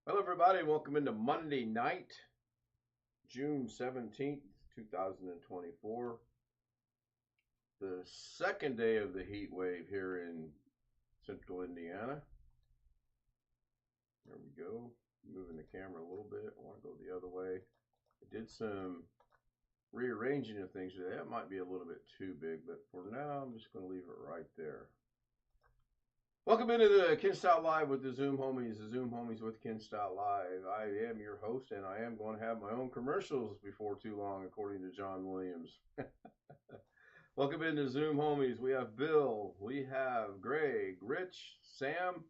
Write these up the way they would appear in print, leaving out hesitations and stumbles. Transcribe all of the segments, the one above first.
Hello, everybody. Welcome into Monday night, June 17th, 2024. The second day of the heat wave here in central Indiana. There we go. Moving the camera a little bit. I want to go the other way. I did some rearranging of things today. That might be a little bit too big, but for now, I'm just going to leave it right there. Welcome into the Ken Style Live with the Zoom Homies, with Ken Style Live. I am your host, and I am going to have my own commercials before too long, according to John Williams. Welcome into Zoom Homies. We have Bill, we have Greg, Rich, Sam,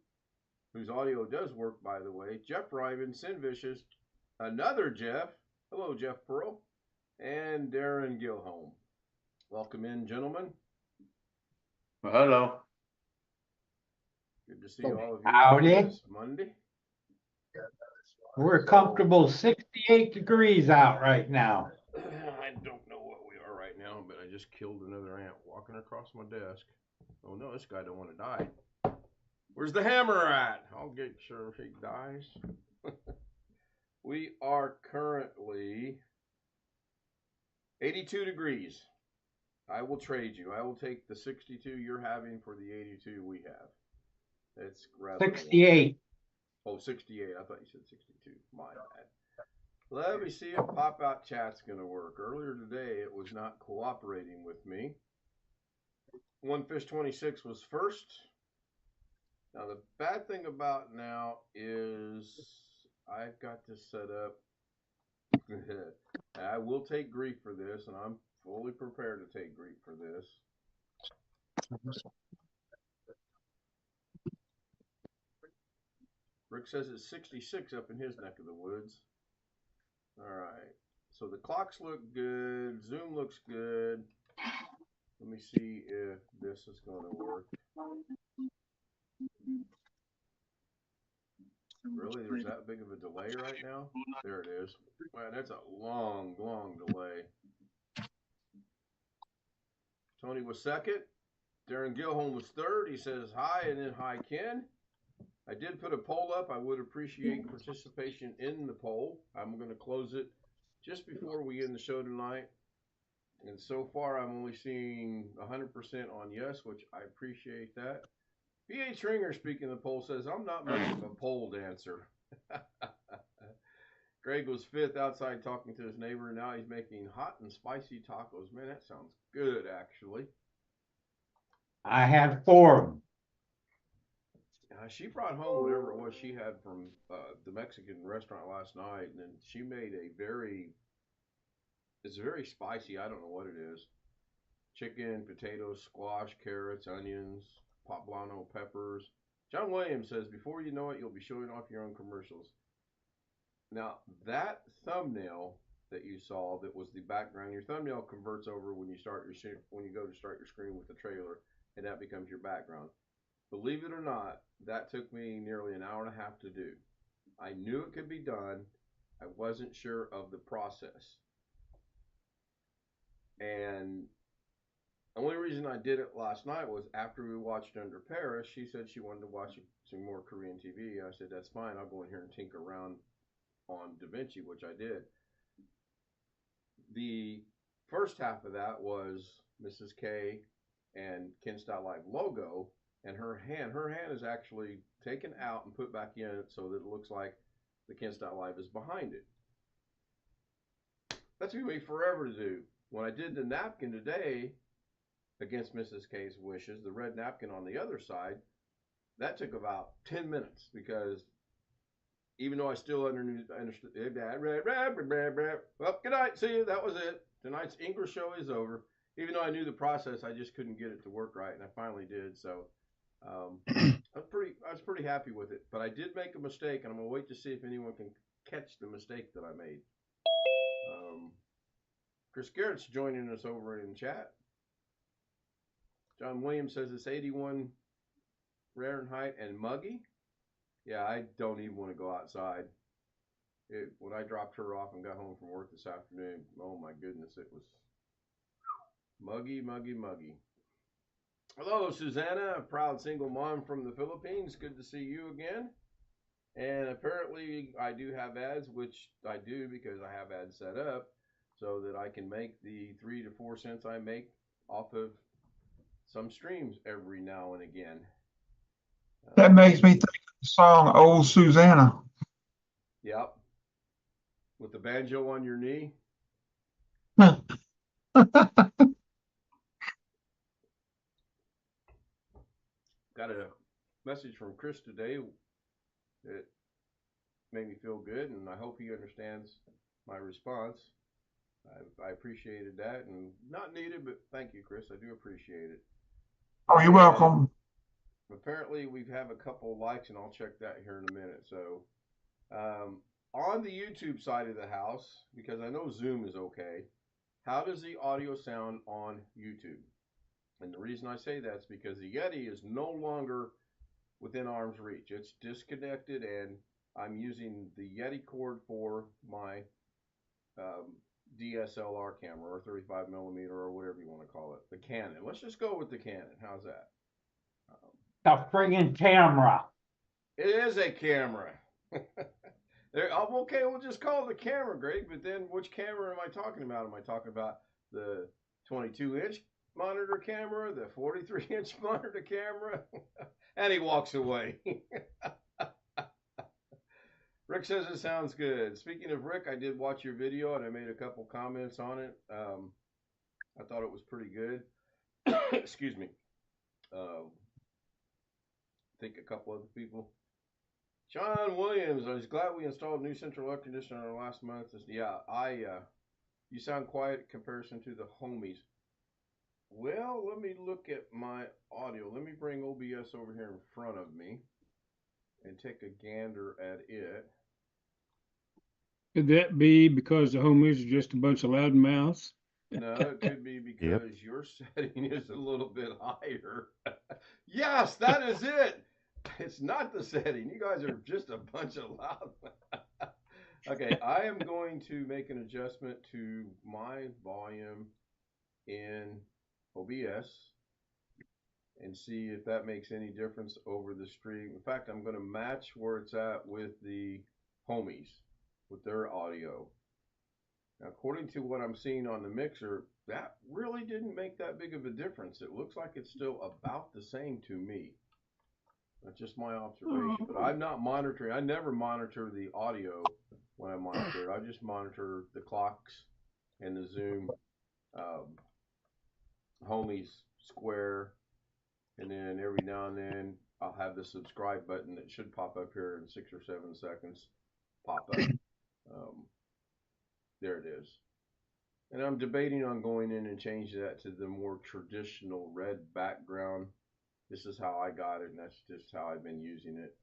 whose audio does work, by the way, Jeff Ryman, Sin Vicious, another Jeff, hello, Jeff Pearl, and Darren Gilholm. Welcome in, gentlemen. Well, hello. Good to see all of you Howdy. on this Monday. We're comfortable 68 degrees out right now. I don't know what we are right now, but I just killed another ant walking across my desk. Oh no, this guy don't want to die. Where's the hammer at? I'll get sure if he dies. We are currently 82 degrees. I will trade you. I will take the 62 you're having for the 82 we have. It's rather 68. warm. Oh, 68. I thought you said 62. My bad. Let me see if pop-out chat's going to work. Earlier today, it was not cooperating with me. One Fish 26 was first. Now, the bad thing about now is I've got to set up. I will take grief for this, and I'm fully prepared to take grief for this. Rick says it's 66 up in his neck of the woods. All right. So the clocks look good. Zoom looks good. Let me see if this is going to work. Really? There's that big of a delay right now? There it is. Wow, that's a long, long delay. Tony was second. Darren Gilholm was third. He says hi and then hi, Ken. I did put a poll up. I would appreciate participation in the poll. I'm going to close it just before we end the show tonight. And so far, I'm only seeing 100% on yes, which I appreciate that. B.H. Ringer, speaking of the poll, says, I'm not much of a pole dancer. Greg was fifth outside talking to his neighbor. Now he's making hot and spicy tacos. Man, that sounds good, actually. I had 4 of them. She brought home whatever it was she had from the Mexican restaurant last night, and then she made it's very spicy. I don't know what it is. Chicken, potatoes, squash, carrots, onions, poblano peppers. John Williams says, before you know it, you'll be showing off your own commercials. Now, that thumbnail that you saw that was the background, your thumbnail converts over when you go to start your screen with the trailer, and that becomes your background. Believe it or not, that took me nearly an hour and a half to do. I knew it could be done. I wasn't sure of the process. And the only reason I did it last night was after we watched Under Paris, she said she wanted to watch some more Korean TV. I said, that's fine. I'll go in here and tinker around on DaVinci, which I did. The first half of that was Mrs. K and Ken Style Live logo, and her hand is actually taken out and put back in so that it looks like the Ken Style Live is behind it. That's going to be forever to do. When I did the napkin today, against Mrs. K's wishes, the red napkin on the other side, that took about 10 minutes because even though I still understood, well, good night, see you, that was it. Tonight's Engrish show is over. Even though I knew the process, I just couldn't get it to work right, and I finally did. So I was pretty happy with it. But I did make a mistake, and I'm gonna wait to see if anyone can catch the mistake that I made. Chris Garrett's joining us over in chat. John Williams says it's 81 Fahrenheit and muggy. Yeah, I don't even want to go outside. When I dropped her off and got home from work this afternoon, oh my goodness, it was muggy, muggy, muggy. Hello, Susanna, a proud single mom from the Philippines. Good to see you again. And apparently I do have ads, which I do because I have ads set up so that I can make the 3 to 4 cents I make off of some streams every now and again. That makes me think of the song Old Susanna. Yep. With the banjo on your knee. Got a message from Chris today that made me feel good, and I hope he understands my response. I appreciated that, and not needed, but thank you, Chris. I do appreciate it. Oh, you're welcome. Apparently, we have a couple likes, and I'll check that here in a minute. So, on the YouTube side of the house, because I know Zoom is okay, how does the audio sound on YouTube? And the reason I say that is because the Yeti is no longer within arm's reach. It's disconnected, and I'm using the Yeti cord for my DSLR camera, or 35 millimeter, or whatever you want to call it, the Canon. Let's just go with the Canon. How's that? The friggin' camera. It is a camera. Okay, we'll just call it the camera, Greg. But then, which camera am I talking about? Am I talking about the 22-inch monitor camera, the 43-inch monitor camera? And he walks away. Rick says it sounds good. Speaking of Rick, I did watch your video and I made a couple comments on it. I thought it was pretty good. Excuse me. I think a couple other people. John Williams, I was glad we installed a new central air conditioner last month. Yeah, you sound quiet in comparison to the homies. Well, let me look at my audio. Let me bring OBS over here in front of me and take a gander at it. Could that be because the homies are just a bunch of loud mouths? No, it could be because your setting is a little bit higher. Yes, that is it. It's not the setting. You guys are just a bunch of loud. Okay, I am going to make an adjustment to my volume in OBS and see if that makes any difference over the stream. In fact, I'm going to match where it's at with the homies, with their audio. Now, according to what I'm seeing on the mixer, that really didn't make that big of a difference. It looks like it's still about the same to me. That's just my observation. But I'm not monitoring. I never monitor the audio when I monitor it. I just monitor the clocks and the Zoom homies square. And then every now and then I'll have the subscribe button that should pop up here in 6 or 7 seconds. Pop up. There it is. And I'm debating on going in and changing that to the more traditional red background. This is how I got it, and that's just how I've been using it.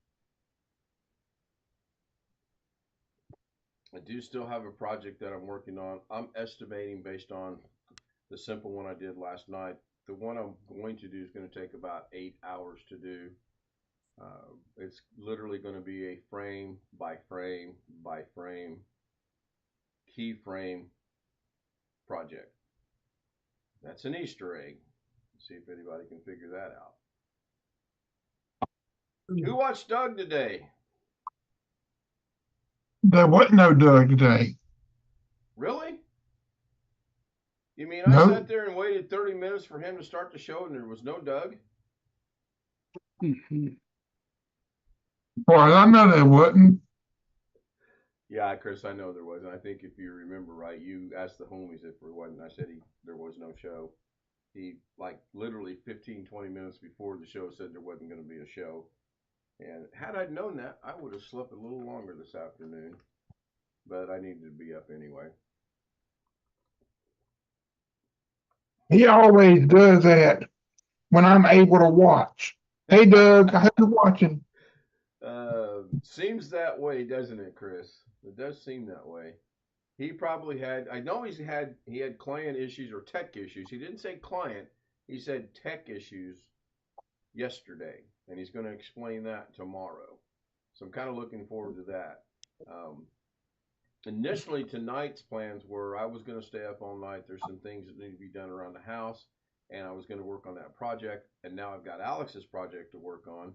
I do still have a project that I'm working on. I'm estimating based on the simple one I did last night. The one I'm going to do is going to take about 8 hours to do. It's literally going to be a frame by frame by frame keyframe project. That's an Easter egg. Let's see if anybody can figure that out. Who watched Doug today? There wasn't no Doug today. Really? You mean No. I sat there and waited 30 minutes for him to start the show and there was no Doug? Boy, I know there wasn't. Yeah, Chris, I know there was. And I think if you remember right, you asked the homies if there wasn't. I said there was no show. He, like, literally 15, 20 minutes before the show said there wasn't going to be a show. And had I known that, I would have slept a little longer this afternoon. But I needed to be up anyway. He always does that when I'm able to watch. Hey, Doug, I hope you're watching. Seems that way, doesn't it, Chris? It does seem that way. He probably had, I know he had client issues or tech issues. He didn't say client, he said tech issues yesterday. And he's going to explain that tomorrow. So I'm kind of looking forward to that. Initially, tonight's plans were I was going to stay up all night. There's some things that need to be done around the house. And I was going to work on that project. And now I've got Alex's project to work on.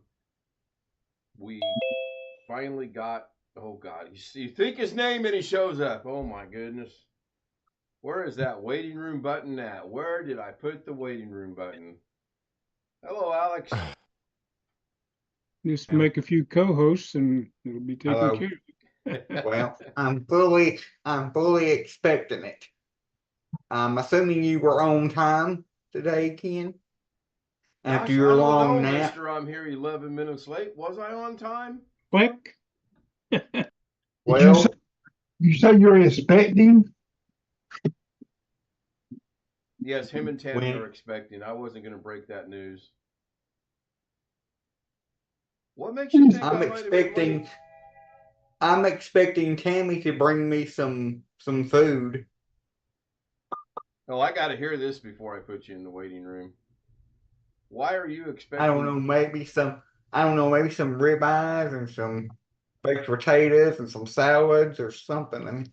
We finally got, oh God, you think his name and he shows up. Oh my goodness. Where is that waiting room button at? Where did I put the waiting room button? Hello, Alex. Just make a few co-hosts and it'll be taken Hello. care of. Well, I'm fully expecting it. I'm assuming you were on time today, Ken? After Gosh, your I don't long know, nap? mister. I'm here 11 minutes late. Was I on time? Click. Did you Well, say you're expecting? Yes, him and Tammy When- are expecting. I wasn't going to break that news. What makes you think I'm I might have been expecting late? I'm expecting Tammy to bring me some food. Oh, I got to hear this before I put you in the waiting room. Why are you expecting? I don't know, maybe some ribeyes and some baked potatoes and some salads or something. I mean,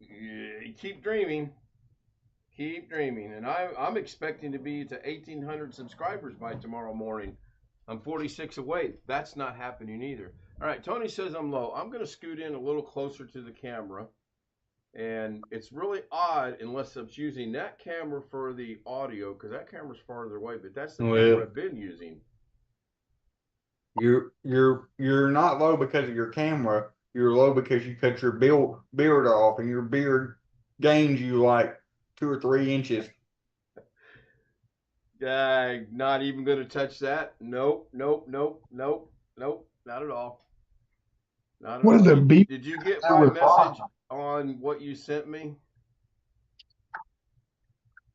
Yeah, keep dreaming. Keep dreaming. And I'm expecting to be to 1,800 subscribers by tomorrow morning. I'm 46 away. That's not happening either. All right, Tony says I'm low. I'm going to scoot in a little closer to the camera. And it's really odd unless I'm using that camera for the audio, because that camera's farther away, but that's the camera I've been using. you're not low because of your camera. You're low because you cut your beard off, and your beard gains you like 2 or 3 inches. Not even going to touch that. Nope, not at all. Not at What all. is a beef? Did you get my message on what you sent me?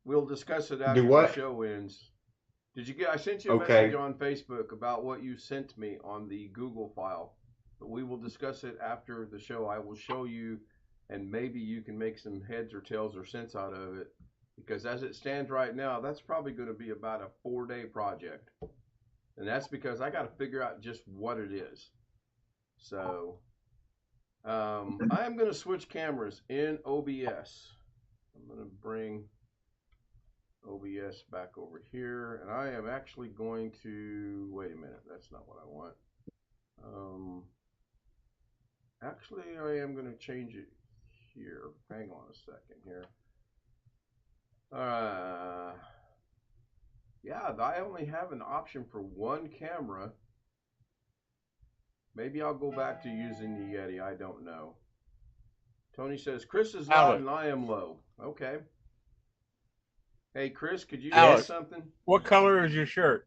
We'll discuss it after the show ends. Did you get? I sent you a message on Facebook about what you sent me on the Google file, but we will discuss it after the show. I will show you, and maybe you can make some heads or tails or sense out of it. Because as it stands right now, that's probably going to be about a 4-day project. And that's because I got to figure out just what it is. So I am going to switch cameras in OBS. I'm going to bring OBS back over here. And I am actually going to, wait a minute, that's not what I want. Actually, I am going to change it here. Hang on a second here. Yeah, I only have an option for one camera. Maybe I'll go back to using the Yeti. I don't know. Tony says Chris is loud and I am low. Okay. Hey, Chris, could you say something? What color is your shirt?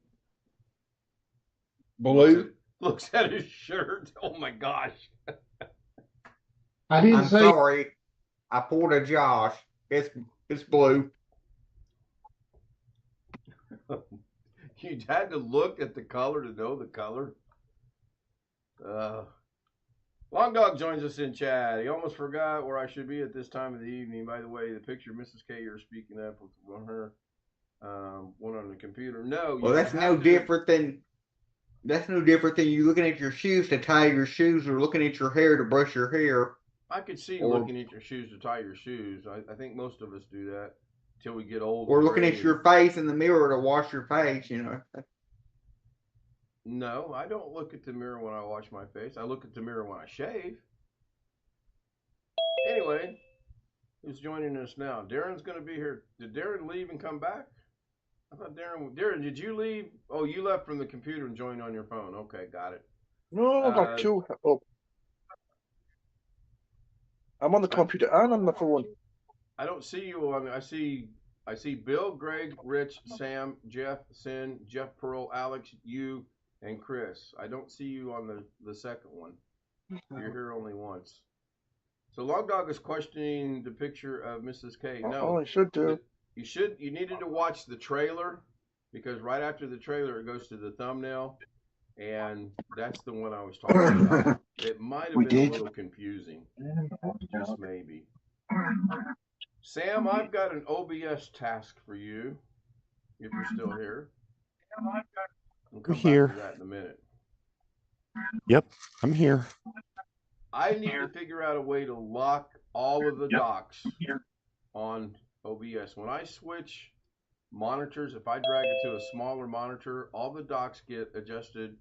Blue. Looks at his shirt. Oh my gosh. I didn't say. Sorry, I pulled a Josh. It's blue. You had to look at the color to know the color. Long Dog joins us in chat. He almost forgot where I should be at this time of the evening. By the way, the picture of Mrs. K you're speaking of with her one on the computer. No. Well, that's no different than you looking at your shoes to tie your shoes or looking at your hair to brush your hair. I could see you looking at your shoes to tie your shoes. I think most of us do that until we get old. Or looking at your face in the mirror to wash your face, you know. No, I don't look at the mirror when I wash my face. I look at the mirror when I shave. Anyway, who's joining us now? Darren's going to be here. Did Darren leave and come back? I thought Darren, did you leave? Oh, you left from the computer and joined on your phone. Okay, got it. No, I got two. Oh. I'm on the computer and on the phone. I don't see you on. I see Bill, Greg, Rich, Sam, Jeff, Sin, Jeff Pearl, Alex, you, and Chris. I don't see you on the second one. You're here only once. So Long Dog is questioning the picture of Mrs. K. No, I should do. You needed to watch the trailer, because right after the trailer it goes to the thumbnail, and that's the one I was talking about. It might have been a little confusing, just maybe. Sam, I've got an OBS task for you, if you're still here. We'll come back to that in a minute. Yep, I'm here. I need to figure out a way to lock all of the docs on OBS. When I switch monitors, if I drag it to a smaller monitor, all the docs get adjusted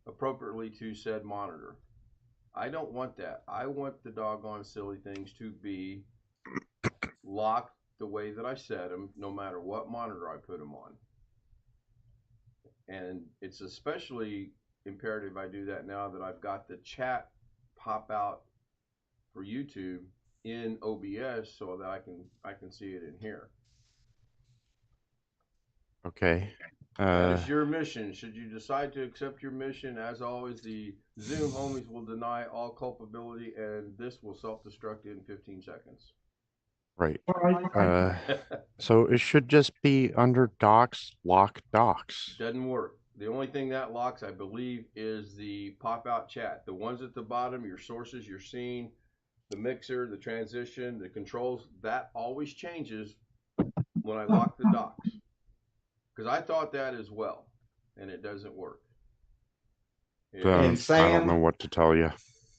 appropriately to said monitor. I don't want that. I want the doggone silly things to be locked the way that I set them, no matter what monitor I put them on. And it's especially imperative I do that now that I've got the chat pop out for YouTube in OBS so that I can see it in here. Okay. That is your mission. Should you decide to accept your mission, as always, the Zoom homies will deny all culpability, and this will self-destruct in 15 seconds. Right. So it should just be under docs, lock docs. Doesn't work. The only thing that locks, I believe, is the pop-out chat. The ones at the bottom, your sources, your scene, the mixer, the transition, the controls, that always changes when I lock the docs. Because I thought that as well, and it doesn't work. And I don't know Sam, what to tell you.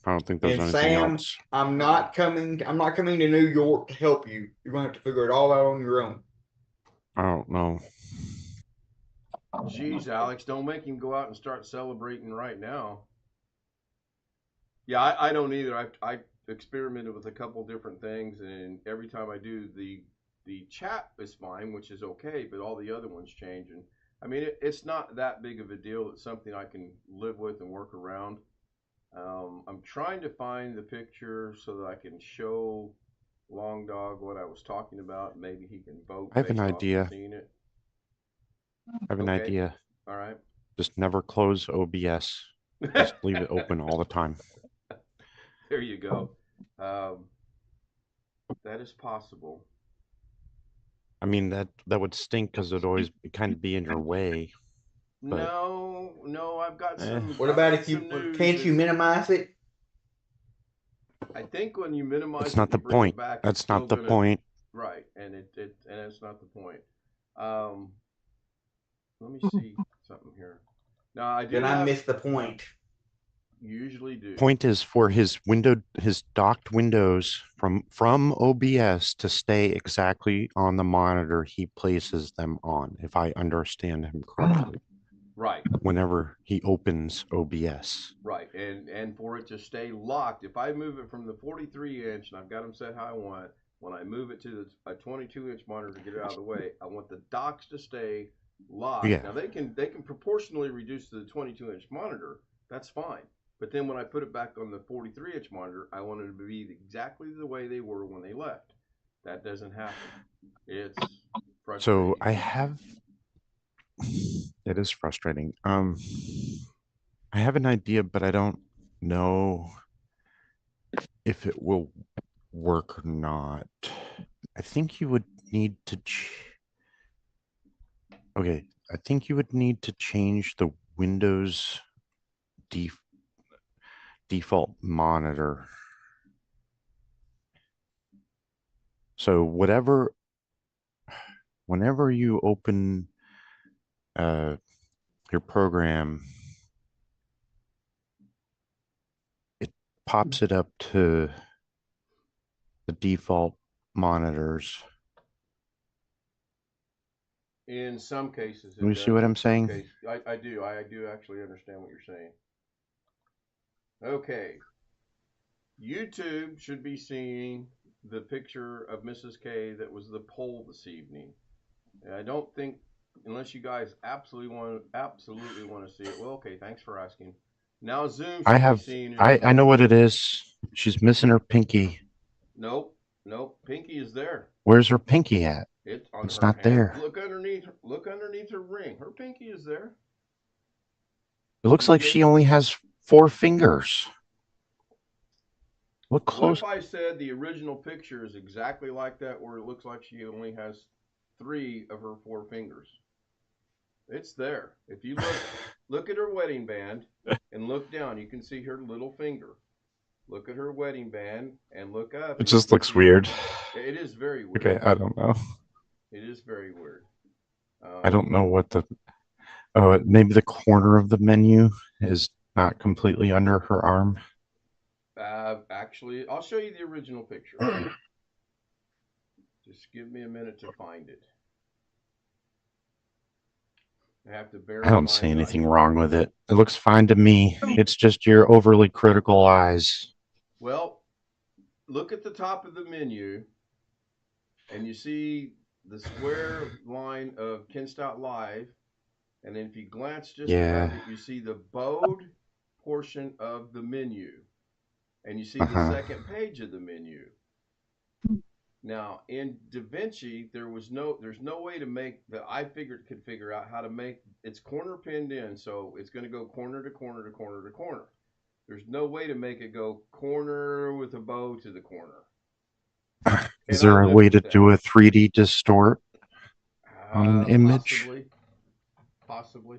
I don't think there's and anything Sam, else. I'm not coming to New York to help you. You're gonna have to figure it all out on your own. I don't know. Jeez, Alex, don't make him go out and start celebrating right now. Yeah, I don't either. I experimented with a couple different things, and every time I do, the chat is fine, which is okay, but all the other ones change. And I mean, it's not that big of a deal. It's something I can live with and work around. I'm trying to find the picture so that I can show Long Dog what I was talking about. Maybe he can vote. I have an based off of idea. seeing it. I have an Okay. idea. All right. Just never close OBS. Just leave it open all the time. There you go. That is possible. I mean, that would stink because it'd always kind of be in your way. But No, I've got some. What I've about got if you some news can't that- you minimize it? I think when you minimize it's it, not you the bring it point. back, That's it's not still the gonna- point. Right, and it's not the point. Let me see something here. Now I do. Then I missed the point. You usually do. Point is for his docked windows from OBS to stay exactly on the monitor he places them on, if I understand him correctly. Right. Whenever he opens OBS. Right, and for it to stay locked, if I move it from the 43-inch, and I've got them set how I want, when I move it to a 22-inch monitor to get it out of the way, I want the docks to stay locked. Yeah. Now they can proportionally reduce to the 22-inch monitor. That's fine. But then when I put it back on the 43-inch monitor, I want it to be exactly the way they were when they left. That doesn't happen. It's frustrating. So I have. It is frustrating. I have an idea, but I don't know if it will work or not. I think you would need to. Okay, I think you would need to change the Windows default monitor. So whenever you open your program, it pops it up to the default monitors. In some cases, You see what I'm saying? I do actually understand what you're saying. Okay. YouTube should be seeing the picture of Mrs. K that was the poll this evening. And I don't think, unless you guys absolutely want to see it. Well, okay, thanks for asking. Now Zoom should be seeing it. I know what it is. She's missing her pinky. Nope. Pinky is there. Where's her pinky at? It's on It's her not hand. there. Look underneath her ring. Her pinky is there. It looks like she only has 4 fingers. Look close. What if I said the original picture is exactly like that, where it looks like she only has 3 of her 4 fingers? It's there. If you look at her wedding band and look down, you can see her little finger. Look at her wedding band and look up. It just looks weird. It is very weird. Okay, I don't know. It is very weird. I don't know what maybe the corner of the menu is not completely under her arm. Actually, I'll show you the original picture. Just give me a minute to find it. I have to bear I in don't mind see that I anything can- wrong with it. It looks fine to me. It's just your overly critical eyes. Well, look at the top of the menu, and you see the square line of Kinstout Live, and then if you glance just above Yeah. it, you see the bowed portion of the menu, and you see the Uh-huh. second page of the menu. Now in DaVinci, there's no way to make that could figure out how to make it's corner pinned in, so it's going to go corner to corner to corner to corner. There's no way to make it go corner with a bow to the corner. Is And I there a live way with to that. do a 3D distort on an image? Possibly.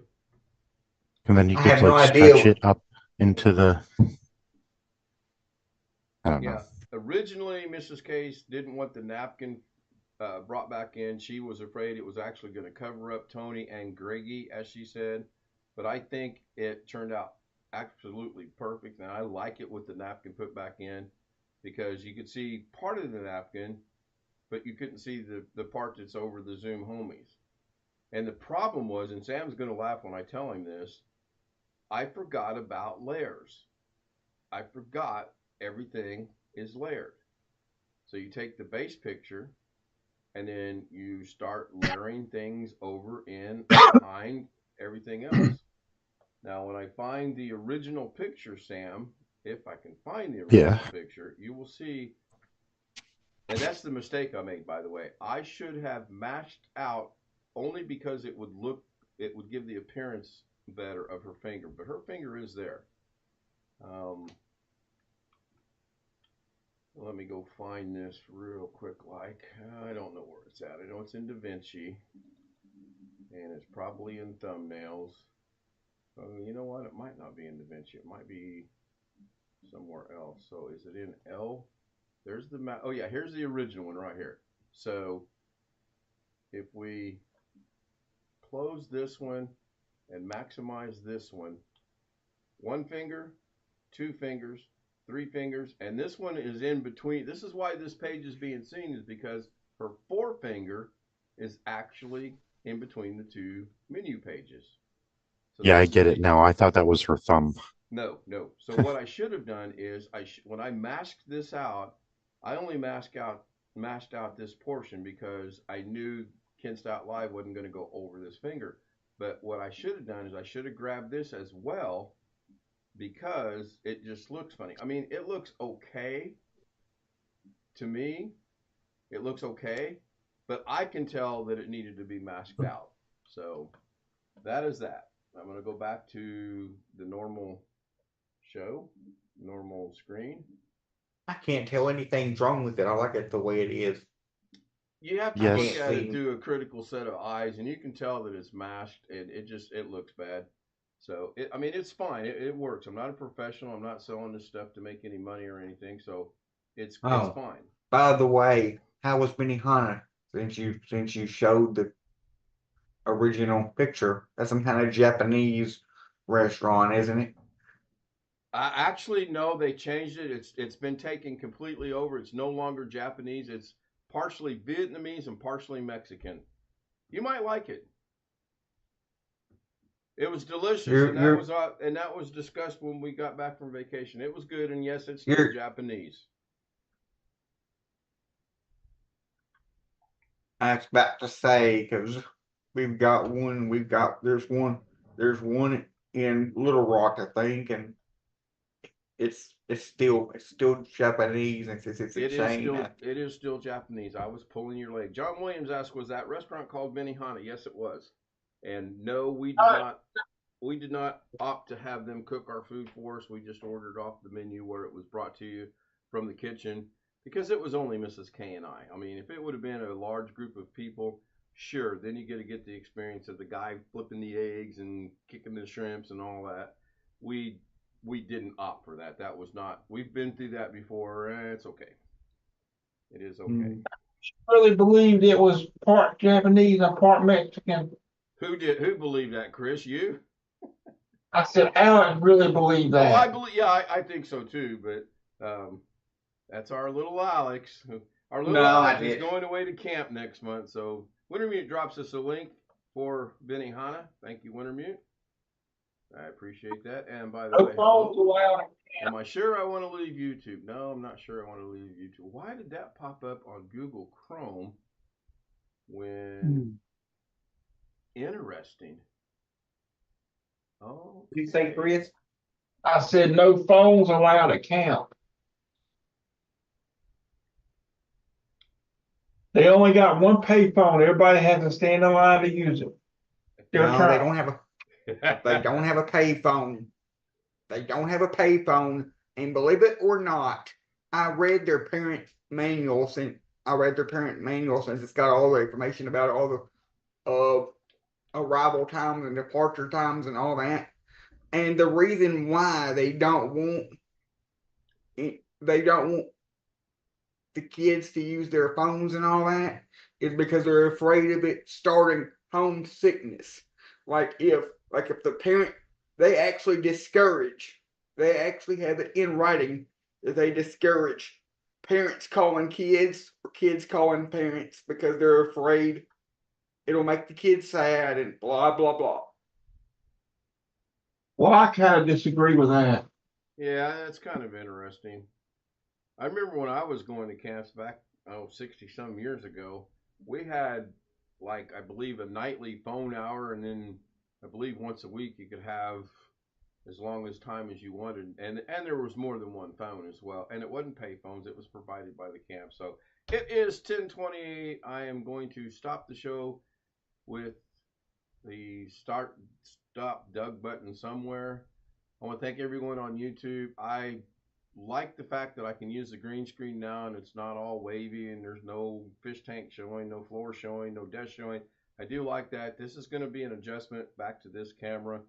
And then you I could have no like stretch idea. it up into the, I don't know. Yeah. Originally, Mrs. Case didn't want the napkin brought back in. She was afraid it was actually going to cover up Tony and Greggy, as she said. But I think it turned out absolutely perfect, and I like it with the napkin put back in because you could see part of the napkin, but you couldn't see the part that's over the Zoom homies. And the problem was, and Sam's going to laugh when I tell him this, I forgot about layers. I forgot everything is layered. So you take the base picture and then you start layering things over in behind everything else. Now, when I find the original picture, Sam, if I can find the original picture, you will see, and that's the mistake I made, by the way. I should have mashed out only because it would give the appearance better of her finger, but her finger is there. Let me go find this real quick. I don't know where it's at. I know it's in DaVinci, and it's probably in thumbnails. You know what? It might not be in DaVinci. It might be somewhere else. So is it in L? There's the map. Oh yeah, here's the original one right here. So if we close this one and maximize this one finger, two fingers, three fingers, and this one is in between. This is why this page is being seen, is because her forefinger is actually in between the two menu pages. So yeah, I get it now. I thought that was her thumb. No. So what I should have done is when I masked this out, I only masked out this portion because I knew Kinstout Live wasn't going to go over this finger. But what I should have done is I should have grabbed this as well, because it just looks funny. I mean, it looks okay to me. It looks okay, but I can tell that it needed to be masked out. So that is that. I'm going to go back to the normal show, normal screen. I can't tell anything's wrong with it. I like it the way it is. You have to look at it through a critical set of eyes, and you can tell that it's masked, and it looks bad. So I mean, it's fine. It works. I'm not a professional. I'm not selling this stuff to make any money or anything. So it's fine. By the way, how was Benihana since you showed the original picture? That's some kind of Japanese restaurant, isn't it? Actually, no, they changed it. It's been taken completely over. It's no longer Japanese. It's partially Vietnamese and partially Mexican. You might like it. It was delicious, and that was discussed when we got back from vacation. It was good, and yes, it's still Japanese. I was about to say, because there's one in Little Rock, I think, and it's still Japanese, and it's a chain. It is still Japanese. I was pulling your leg. John Williams asked, "Was that restaurant called Benihana?" Yes, it was. And no, we did not opt to have them cook our food for us. We just ordered off the menu where it was brought to you from the kitchen, because it was only Mrs. K and I. I mean, if it would have been a large group of people, sure, then you get the experience of the guy flipping the eggs and kicking the shrimps and all that. We didn't opt for that. That was not. We've been through that before. It's okay. It is okay. I really believed it was part Japanese and part Mexican. Who believed that, Chris? You? I said Alan really believed that. I think so too, but that's our little Alex. Our little Alex is going away to camp next month, so Wintermute drops us a link for Benihana. Thank you, Wintermute. I appreciate that. And by the No way, phones hello. allowed. Am I sure I want to leave YouTube? No, I'm not sure I want to leave YouTube. Why did that pop up on Google Chrome when interesting? Oh, Did you say, Chris? I said no phones allowed at camp. They only got one pay phone. Everybody has to stand in line to use it. Their No, turn. they don't have a pay phone. They don't have a pay phone. And believe it or not, I read their parent manual since it's got all the information about all the arrival times and departure times and all that. And the reason why they don't want the kids to use their phones and all that is because they're afraid of it starting homesickness. Like if the parent, they actually have it in writing that they discourage parents calling kids or kids calling parents because they're afraid it'll make the kids sad and blah blah blah. Well, I kind of disagree with that. Yeah, that's kind of interesting. I remember when I was going to camps back, 60 some years ago, we had, like, I believe a nightly phone hour, and then I believe once a week you could have as long as time as you wanted, and there was more than one phone as well, and it wasn't pay phones, it was provided by the camp. So it is 10:28. I am going to stop the show with the stop Doug button somewhere. I want to thank everyone on YouTube. I like the fact that I can use the green screen now and it's not all wavy and there's no fish tank showing, no floor showing, no desk showing. I do like that. This is going to be an adjustment back to this camera.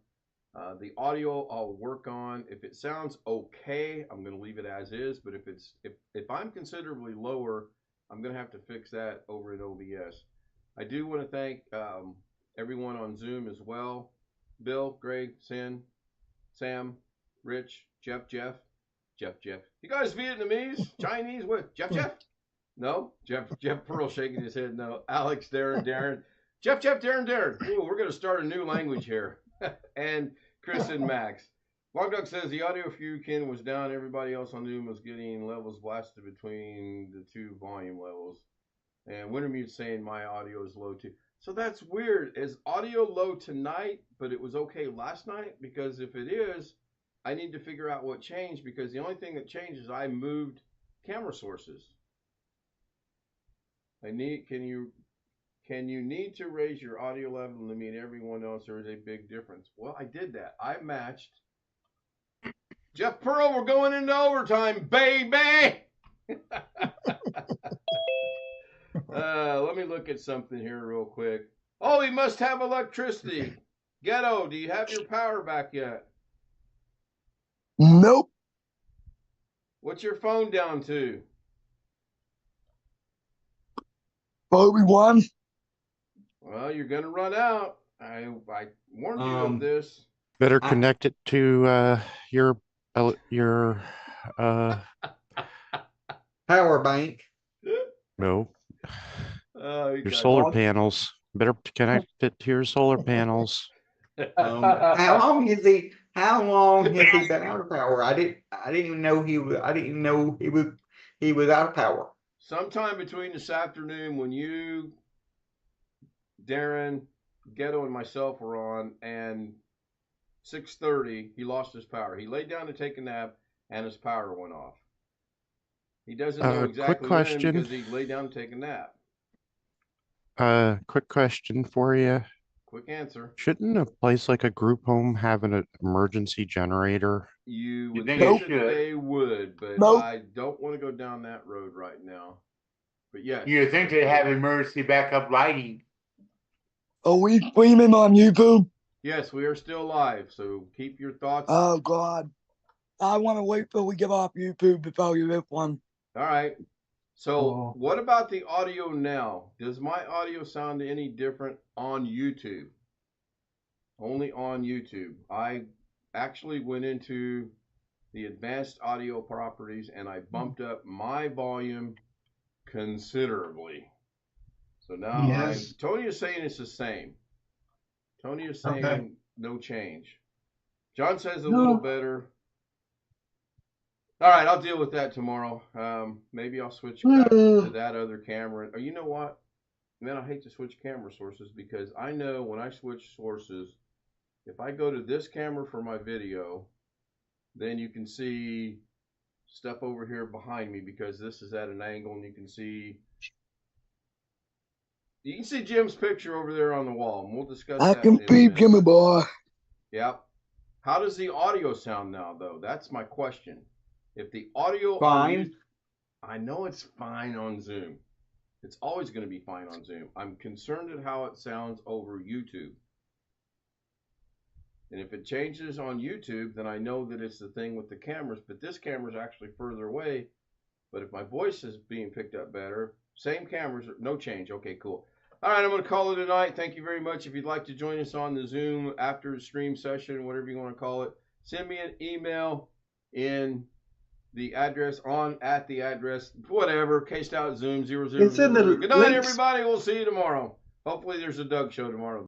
The audio I'll work on. If it sounds okay, I'm going to leave it as is, but if I'm considerably lower, I'm going to have to fix that over in OBS. I do want to thank everyone on Zoom as well. Bill, Greg, Sin, Sam, Rich, Jeff. You guys Vietnamese? Chinese? What? Jeff? No? Jeff Pearl shaking his head. No. Alex, Darren. Jeff, Darren. Ooh, we're going to start a new language here. And Chris and Max. Long Dog says the audio for you, Ken, was down. Everybody else on Zoom was getting levels blasted between the two volume levels. And Wintermute's saying my audio is low too. So that's weird. Is audio low tonight, but it was okay last night? Because if it is, I need to figure out what changed, because the only thing that changed is I moved camera sources. Can you need to raise your audio level to meet everyone else, or is a big difference? Well, I did that. I matched. Jeff Pearl, we're going into overtime, baby. Let me look at something here real quick. Oh, he must have electricity. Ghetto, do you have your power back yet? Nope. What's your phone down to? Obi-Wan. Well, you're going to run out. I warned you of this. Better connect it to your Power bank. no, Oh, your solar panels. Better connect it to your solar panels. How long has he been out of power? I didn't even know he was out of power. Sometime between this afternoon when you, Darren, Ghetto, and myself were on, and 6:30, he lost his power. He laid down to take a nap, and his power went off. He doesn't know exactly quick question. when, because he laid down to take a nap. Quick question for you. Quick answer. Shouldn't a place like a group home have an emergency generator? You would think think it that should. they would, but Nope. I don't want to go down that road right now. But yes. You think they have emergency backup lighting? Are we streaming on YouTube? Yes, we are still live, so keep your thoughts. Oh, God. I want to wait till we get off YouTube before you hit one. All right. So what about the audio now? Does my audio sound any different on YouTube? Only on YouTube. I actually went into the advanced audio properties and I bumped up my volume considerably. So now Yes. Tony is saying it's the same. Tony is saying Okay. no change. John says a little better. All right, I'll deal with that tomorrow. Maybe I'll switch back to that other camera. Or you know what? Man, I hate to switch camera sources because I know when I switch sources, if I go to this camera for my video, then you can see stuff over here behind me because this is at an angle and you can see Jim's picture over there on the wall, and we'll discuss I that can in a peep, minute. Jimmy boy. Yep. How does the audio sound now, though? That's my question. If the audio Fine. I know it's fine on Zoom. It's always going to be fine on Zoom. I'm concerned at how it sounds over YouTube. And if it changes on YouTube, then I know that it's the thing with the cameras, but this camera's actually further away. But if my voice is being picked up better, same cameras, no change. Okay, cool. All right, I'm going to call it a night. Thank you very much. If you'd like to join us on the Zoom after stream session, whatever you want to call it, send me an email in the address at the address, whatever, K-Stout Zoom 00. It's in the Good night, links. everybody. We'll see you tomorrow. Hopefully there's a Doug show tomorrow.